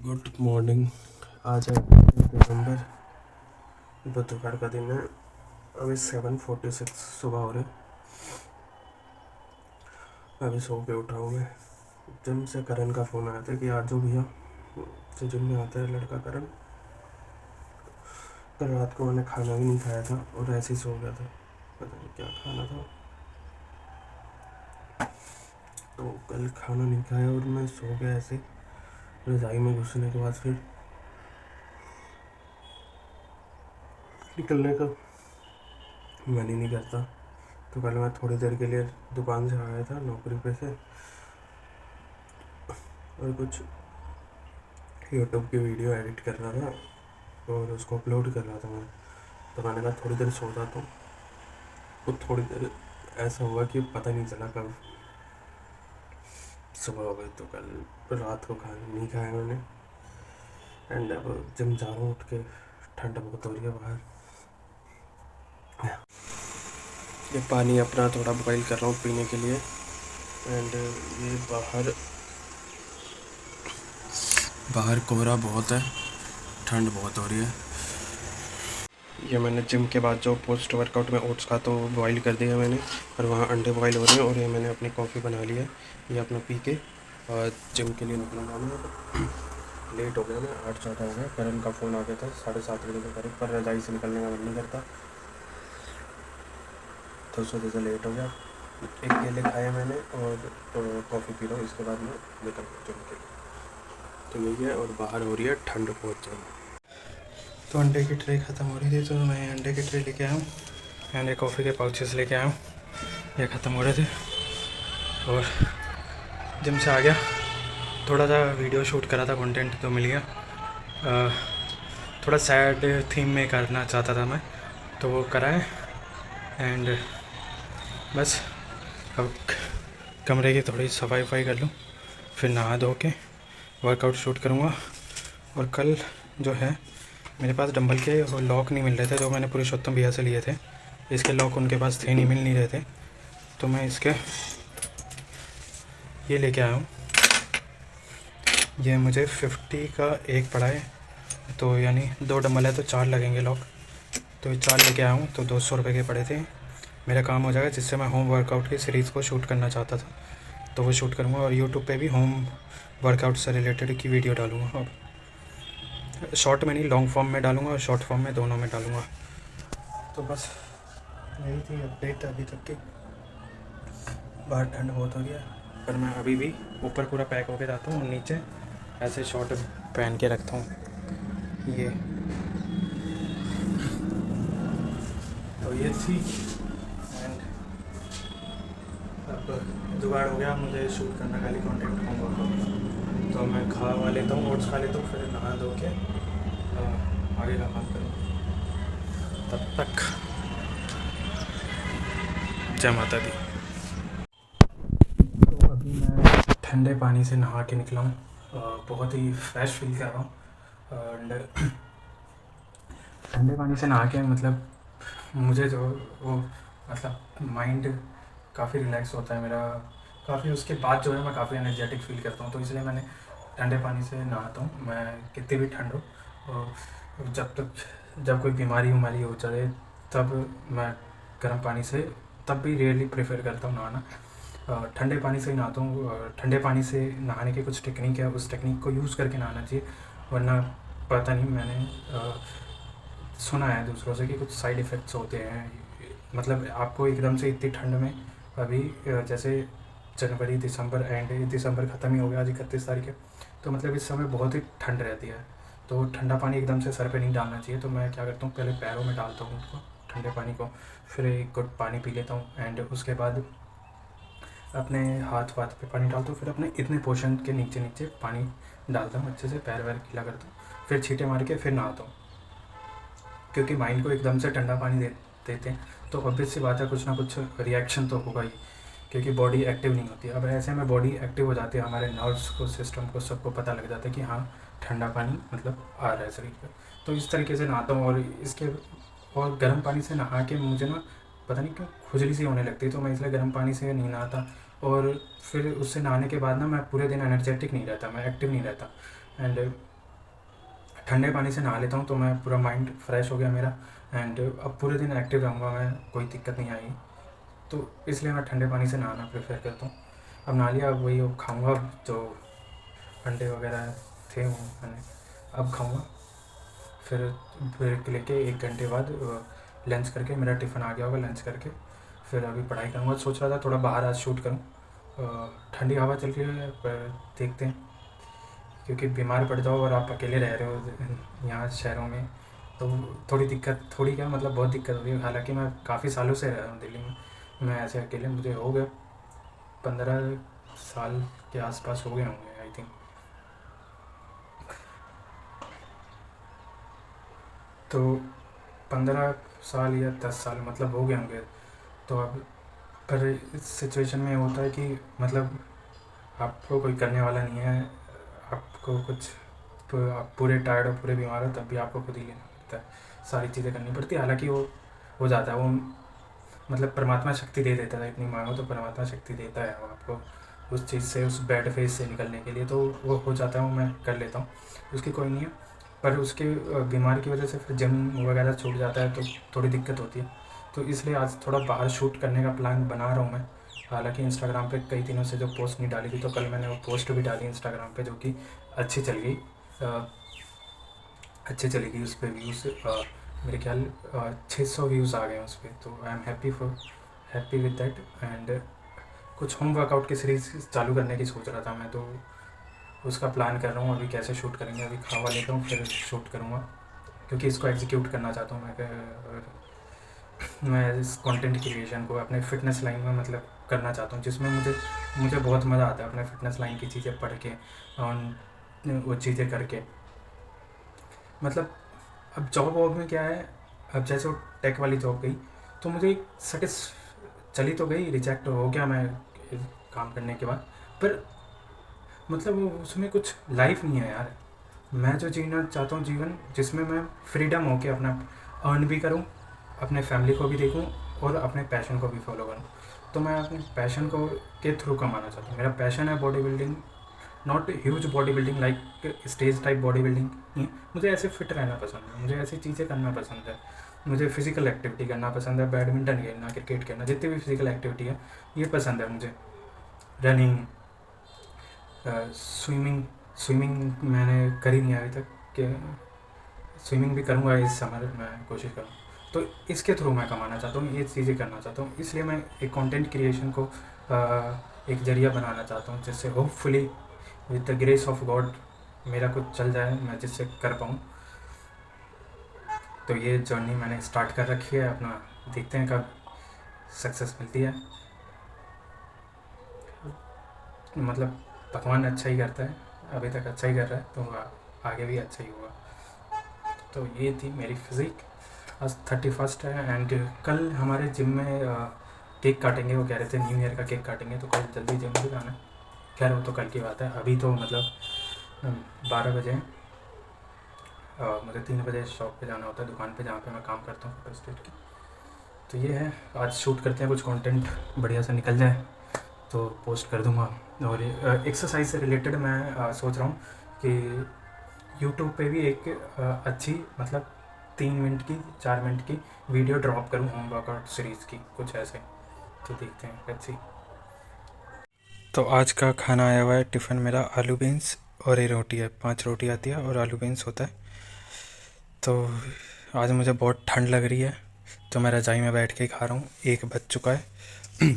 Good morning. आज है 20 दिसंबर, दोपहर का दिन है। अभी 7:46 सुबह हो रहे। अभी सो के उठा हूँ मैं। जिम से करण का फ़ोन आया था कि आज जो भैया जो जिम में आता है लड़का करण, कल रात को मैंने खाना भी नहीं खाया था और ऐसे ही सो गया था। पता नहीं क्या खाना था, तो कल खाना नहीं खाया और मैं सो गया ऐसे। रज़ाई में घुसने के बाद फिर निकलने का मन ही नहीं करता। तो कल मैं थोड़ी देर के लिए दुकान से आया था नौकरी पे से, और कुछ यूट्यूब की वीडियो एडिट कर रहा था और उसको अपलोड कर रहा था मैं। तो मैंने कहा थोड़ी देर सो जाता हूँ। तो थोड़ी देर ऐसा हुआ कि पता नहीं चला कब सुबह हो गई। तो कल रात को खाना नहीं खाया मैंने। एंड अब जिम जा रहा हूँ उठ के। ठंड बहुत हो रही है बाहर। ये पानी अपना थोड़ा बॉईल कर रहा हूँ पीने के लिए। एंड ये बाहर कोहरा बहुत है, ठंड बहुत हो रही है। ये मैंने जिम के बाद जो पोस्ट वर्कआउट में ओट्स खाता हूँ वो बॉईल कर दिया मैंने, और वहाँ अंडे बॉईल हो रहे हैं। और ये मैंने अपनी कॉफ़ी बना ली है, ये अपना पी के और जिम के लिए निकलूँगा मैं। लेट हो गया मैं, 8:14 हो गया। करण का फ़ोन आ गया था 7:30 बजे के करीब, पर रजाई से निकलने का मन नहीं करता, तो उस वजह से लेट हो गया। एक केले खाए मैंने और कॉफ़ी पी रहा हूँ, इसके बाद मैं निकल जिम के लिए। तो यही है। और बाहर हो रही है ठंड बहुत ज़्यादा। तो अंडे की ट्रे ख़त्म हो रही थी, तो मैं अंडे की ट्रे लेके आया हूँ। एंड ये कॉफ़ी के पाउचेस लेके आया हूँ, ये ख़त्म हो रहे थे। और जिम से आ गया, थोड़ा सा वीडियो शूट करा था, कंटेंट तो मिल गया। थोड़ा सैड थीम में करना चाहता था मैं, तो वो करा है। एंड बस अब कमरे की थोड़ी सफाई वफाई कर लूँ, फिर नहा धो के वर्कआउट शूट करूँगा। और कल जो है मेरे पास डंबल के लॉक नहीं मिल रहे थे, जो मैंने पुरुषोत्तम भैया से लिए थे। इसके लॉक उनके पास थे नहीं, मिल नहीं रहे थे, तो मैं इसके ये लेके आया हूँ। ये मुझे 50 का एक पड़ा है, तो यानी 2 डंबल है तो 4 लगेंगे लॉक। तो ये 4 लेके आया हूँ, तो 200 रुपये के पड़े थे। मेरा काम हो जाएगा, जिससे मैं होम वर्कआउट की सीरीज़ को शूट करना चाहता था, तो वो शूट करूँगा। और यूट्यूब पे भी होम वर्कआउट से रिलेटेड की वीडियो डालूँगा। अब शॉर्ट में नहीं, लॉन्ग फॉर्म में डालूँगा और शॉर्ट फॉर्म में, दोनों में डालूँगा। तो बस यही थी अपडेट अभी तक की। बाहर ठंड बहुत हो रही है, पर मैं अभी भी ऊपर पूरा पैक होके जाता हूँ, नीचे ऐसे शॉर्ट पहन के रखता हूँ। ये तो ये थी। एंड अब जुगाड़ हो गया, मुझे शूट करना खाली कंटेंट होमवर्क। तो मैं खा लेता हूँ, ओट्स खा लेता हूँ, फिर नहा धो के आगे का काम करूँ। तब तक जय माता दी। तो अभी मैं ठंडे पानी से नहा के निकला हूँ, बहुत ही फ्रेश फील कर रहा हूँ। एंड ठंडे पानी से नहा के मतलब मुझे जो वो मतलब माइंड काफ़ी रिलैक्स होता है मेरा काफ़ी। उसके बाद जो है मैं काफ़ी एनर्जेटिक फील करता हूँ, तो इसलिए मैंने ठंडे पानी से नहाता हूँ। मैं कितनी भी ठंड हो, और जब कोई बीमारी हो जाए तब मैं गर्म पानी से तब भी रियली प्रेफर करता हूँ नहाना। ठंडे पानी से ही नहाता हूँ। ठंडे पानी से नहाने की कुछ टेक्निक है, उस टेक्निक को यूज़ करके नहाना चाहिए, वरना पता नहीं, मैंने सुना है दूसरों से कि कुछ साइड इफ़ेक्ट्स होते हैं। मतलब आपको एकदम से इतनी ठंड में, अभी जैसे जनवरी दिसंबर ख़त्म ही हो गया, आज 31 तारीख है, तो मतलब इस समय बहुत ही ठंड रहती है। तो ठंडा पानी एकदम से सर पे नहीं डालना चाहिए। तो मैं क्या करता हूँ, पहले पैरों में डालता हूँ उसको, ठंडे पानी को, फिर एक घुट पानी पी लेता हूँ। एंड उसके बाद अपने हाथ पे पानी डालता हूँ, फिर अपने इतने पोर्शन के नीचे नीचे पानी डालता हूँ, अच्छे से पैर वैर गीला करता हूँ, फिर छींटे मार के फिर नहाता हूँ। क्योंकि माइंड को एकदम से ठंडा पानी देते हैं तो ऑब्वियस सी बात है, कुछ ना कुछ रिएक्शन तो होगा ही, क्योंकि बॉडी एक्टिव नहीं होती। अब ऐसे में बॉडी एक्टिव हो जाती है, हमारे नर्व्स को, सिस्टम को, सबको पता लग जाता है कि हाँ ठंडा पानी मतलब आ रहा है शरीर पर। तो इस तरीके से नहाता हूँ। और गर्म पानी से नहा के मुझे ना पता नहीं क्यों खुजली सी होने लगती है, तो मैं इसलिए गर्म पानी से नहीं नहाता। और फिर उससे नहाने के बाद ना मैं पूरे दिन एनर्जेटिक नहीं रहता, मैं एक्टिव नहीं रहता। एंड ठंडे पानी से नहा लेता हूँ तो मैं पूरा माइंड फ्रेश हो गया मेरा, एंड अब पूरे दिन एक्टिव रहूँगा मैं, कोई दिक्कत नहीं आएगी। तो इसलिए मैं ठंडे पानी से नहाना प्रेफर करता हूँ। अब नहा लिया, अब वही अब खाऊँगा, जो अंडे वगैरह थे वो मैंने अब खाऊँगा। फिर ब्रेक लेके 1 घंटे बाद लंच करके, मेरा टिफ़िन आ गया होगा, लंच करके फिर अभी पढ़ाई करूँगा। सोच रहा था थोड़ा बाहर आज शूट करूँ, ठंडी हवा चल रही है, पर देखते हैं, क्योंकि बीमार पड़ जाओ और आप अकेले रह रहे हो यहाँ शहरों में, तो थोड़ी दिक्कत, थोड़ी क्या मतलब बहुत दिक्कत होती है। हालांकि मैं काफ़ी सालों से रह रहा हूँ दिल्ली में, मैं ऐसे अकेले, मुझे हो गए 15 साल के आसपास हो गए होंगे आई थिंक। तो 15 साल या 10 साल मतलब हो गए होंगे। तो अब पर इस सिचुएशन में होता है कि मतलब आपको कोई करने वाला नहीं है, आपको कुछ आप पूरे टायर्ड हो, पूरे बीमार हो, तब भी आपको खुद ही लेना पड़ता है, सारी चीज़ें करनी पड़ती है। हालांकि वो हो जाता है, वो मतलब परमात्मा शक्ति दे देता है, इतनी मांगो तो परमात्मा शक्ति देता है वो आपको उस चीज़ से, उस बैड फेज से निकलने के लिए, तो वो हो जाता है, वो मैं कर लेता हूँ, उसकी कोई नहीं है। पर उसके बीमारी की वजह से फिर जिम वगैरह छूट जाता है, तो थोड़ी दिक्कत होती है। तो इसलिए आज थोड़ा बाहर शूट करने का प्लान बना रहा हूँ मैं। हालांकि इंस्टाग्राम पे कई दिनों से जो पोस्ट नहीं डाली थी, तो कल मैंने वो पोस्ट भी डाली इंस्टाग्राम पे, जो कि अच्छी चल गई, अच्छी चलेगी। उस पर व्यूज़ मेरे ख्याल 600 व्यूज़ आ गए हैं उस पर, तो I am happy with that. And कुछ होम वर्कआउट की सीरीज़ चालू करने की सोच रहा था मैं, तो उसका प्लान कर रहा हूँ अभी कैसे शूट करेंगे। अभी खावा लेता हूँ फिर शूट करूँगा, क्योंकि इसको एग्जीक्यूट करना चाहता हूँ मैं इस कंटेंट क्रिएशन को अपने फिटनेस लाइन में मतलब करना चाहता हूँ, जिसमें मुझे बहुत मज़ा आता है अपने फिटनेस लाइन की चीज़ें पढ़ के और वो चीज़ें करके। मतलब अब जॉब वॉब में क्या है, अब जैसे वो टेक वाली जॉब गई, तो मुझे सेटिस चली तो गई, रिजेक्ट हो गया मैं काम करने के बाद, पर मतलब उसमें कुछ लाइफ नहीं है यार। मैं जो जीना चाहता हूँ जीवन, जिसमें मैं फ्रीडम होके अपना अर्न भी करूँ, अपने फैमिली को भी देखूँ और अपने पैशन को भी फॉलो करूँ। तो मैं अपने पैशन को के थ्रू कमाना चाहता हूँ। मेरा पैशन है body building, not huge body building like stage type body building नहीं। मुझे ऐसे फिट रहना पसंद है, मुझे ऐसी चीज़ें करना पसंद है, मुझे फिजिकल एक्टिविटी करना पसंद है, बैडमिंटन खेलना, क्रिकेट खेलना, जितनी भी फिजिकल एक्टिविटी है ये पसंद है मुझे। रनिंग, स्विमिंग, स्विमिंग मैंने करी नहीं अभी तक, कि स्विमिंग भी करूँगा इस समर, मैं कोशिश करूँ। तो इसके थ्रू मैं कमाना चाहता हूँ, ये चीज़ें करना चाहता हूँ, इसलिए मैं एक कंटेंट क्रिएशन को एक जरिया बनाना चाहता हूँ, जिससे hopefully with the grace of God मेरा कुछ चल जाए, मैं जिससे कर पाऊँ। तो ये जर्नी मैंने स्टार्ट कर रखी है अपना, देखते हैं कब सक्सेस मिलती है। मतलब भगवान अच्छा ही करता है, अभी तक अच्छा ही कर रहा है, तो आगे भी अच्छा ही होगा। तो ये थी मेरी फिज़िक। आज 31 है, एंड कल हमारे जिम में केक काटेंगे, वो कह रहे थे न्यू ईयर का केक काटेंगे, तो कल जल्दी जिम भी जाना है। खैर वो तो कल की बात है, अभी तो मतलब 12 बजे हैं। मुझे 3 बजे शॉप पे जाना होता है, दुकान पे जहाँ पे मैं काम करता हूँ फोटो स्टेट की। तो ये है, आज शूट करते हैं, कुछ कंटेंट बढ़िया सा निकल जाए तो पोस्ट कर दूँगा। और एक्सरसाइज से रिलेटेड मैं सोच रहा हूँ कि यूट्यूब पे भी एक अच्छी मतलब 3 मिनट की 4 मिनट की वीडियो ड्रॉप करूँ होम वर्कआउट सीरीज़ की, कुछ ऐसे। तो देखते हैं अच्छी। तो आज का खाना आया हुआ है टिफ़िन मेरा, आलू बीन्स और ये रोटी है, 5 रोटी आती है और आलू बीन्स होता है। तो आज मुझे बहुत ठंड लग रही है, तो मैं रज़ाई में बैठ के खा रहा हूँ, 1 बज चुका है।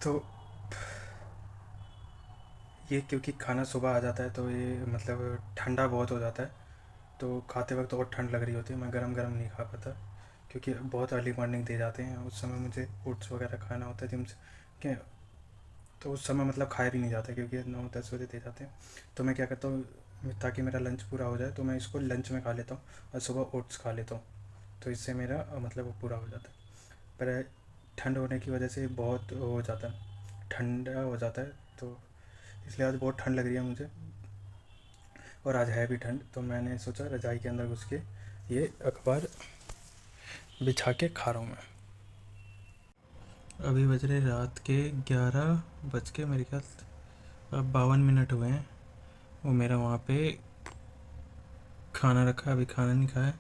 तो ये क्योंकि खाना सुबह आ जाता है, तो ये मतलब ठंडा बहुत हो जाता है, तो खाते वक्त और ठंड लग रही होती है, मैं गरम गरम नहीं खा पाता, क्योंकि बहुत अर्ली मॉर्निंग दे जाते हैं, उस समय मुझे ओट्स वगैरह खाना होता है जिम से क्या, तो उस समय मतलब खाया भी नहीं जाता, क्योंकि 9-10 बजे दे जाते हैं। तो मैं क्या करता हूँ, ताकि मेरा लंच पूरा हो जाए, तो मैं इसको लंच में खा लेता हूँ और सुबह ओट्स खा लेता हूँ, तो इससे मेरा मतलब वो पूरा हो जाता है। पर ठंड होने की वजह से बहुत हो जाता है, ठंडा हो जाता है, तो इसलिए आज बहुत ठंड लग रही है मुझे, और आज है भी ठंड, तो मैंने सोचा रज़ाई के अंदर घुस के ये अखबार बिछा के खा रहा हूँ मैं। अभी बज रहे रात के 11 बज के मेरे ख्याल 52 मिनट हुए हैं, वो मेरा वहाँ पे खाना रखा, अभी खाना नहीं खाया।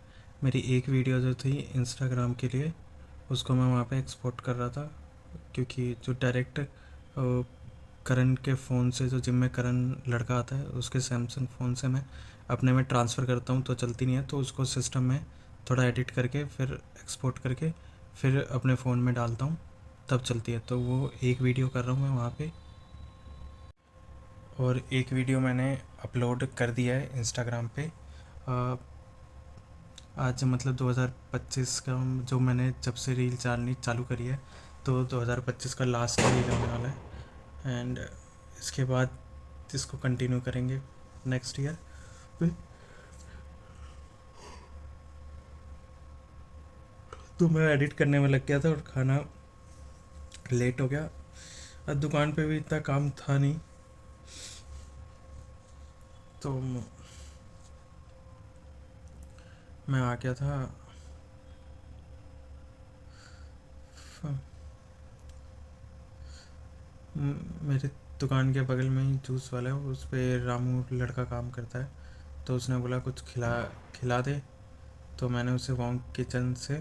मेरी एक वीडियो जो थी इंस्टाग्राम के लिए, उसको मैं वहाँ पे एक्सपोर्ट कर रहा था, क्योंकि जो डायरेक्ट करण के फ़ोन से, जो जिम में करण लड़का आता है उसके सैमसंग फ़ोन से मैं अपने में ट्रांसफ़र करता हूँ तो चलती नहीं है, तो उसको सिस्टम में थोड़ा एडिट करके फिर एक्सपोर्ट करके फिर अपने फ़ोन में डालता हूँ, तब चलती है। तो वो एक वीडियो कर रहा हूँ मैं वहाँ पे, और एक वीडियो मैंने अपलोड कर दिया है इंस्टाग्राम पे। आज मतलब 2025 का, जो मैंने जब से रील डालनी चालू करी है, तो 2025 का लास्ट रील होने वाला है। एंड इसके बाद इसको कंटिन्यू करेंगे नेक्स्ट ईयर। तो मैं एडिट करने में लग गया था और खाना लेट हो गया। अब दुकान पे भी इतना काम था नहीं, तो मैं आ गया था। मेरे दुकान के बगल में ही जूस वाला है, उस पे रामू लड़का काम करता है, तो उसने बोला कुछ खिला खिला दे। तो मैंने उसे वॉन्ग किचन से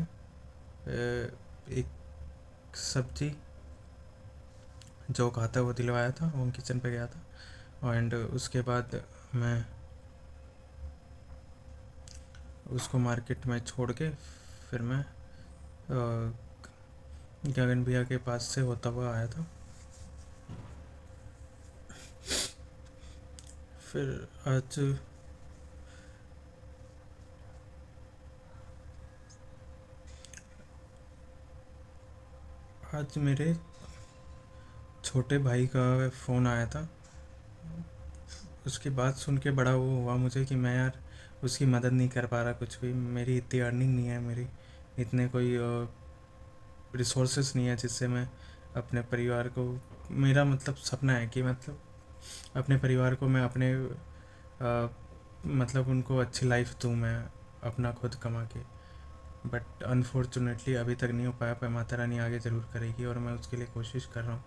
एक सब्जी जो खाता है वो दिलवाया था, वॉन्ग किचन पे गया था। एंड उसके बाद मैं उसको मार्केट में छोड़ के फिर मैं गगन भैया के पास से होता हुआ आया था। फिर आज मेरे छोटे भाई का फ़ोन आया था। उसकी बात सुन के बड़ा वो हुआ मुझे कि मैं यार उसकी मदद नहीं कर पा रहा कुछ भी। मेरी इतनी अर्निंग नहीं है, मेरी इतने कोई रिसोर्सेस नहीं है जिससे मैं अपने परिवार को, मेरा मतलब सपना है कि मतलब अपने परिवार को मैं अपने मतलब उनको अच्छी लाइफ दूँ मैं अपना खुद कमा के। बट अनफॉर्चुनेटली अभी तक नहीं हो पाया, पर माता रानी आगे ज़रूर करेगी और मैं उसके लिए कोशिश कर रहा हूँ।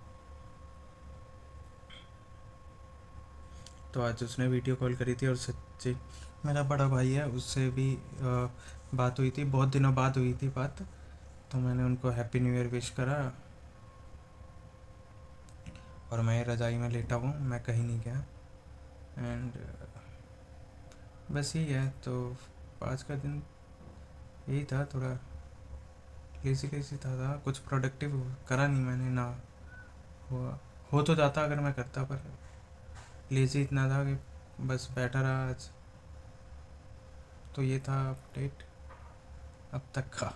तो आज उसने वीडियो कॉल करी थी, और सच्ची मेरा बड़ा भाई है, उससे भी बात हुई थी, बहुत दिनों बाद हुई थी बात। तो मैंने उनको हैप्पी न्यू ईयर विश करा, और मैं रज़ाई में लेटा हूँ, मैं कहीं नहीं गया। एंड बस यही है। तो आज का दिन यही था, थोड़ा लेज़ी लेज़ी था, कुछ प्रोडक्टिव करा नहीं मैंने ना। हुआ हो तो जाता अगर मैं करता, पर लेज़ी इतना था कि बस बैठा रहा आज। तो ये था अपडेट अब तक का।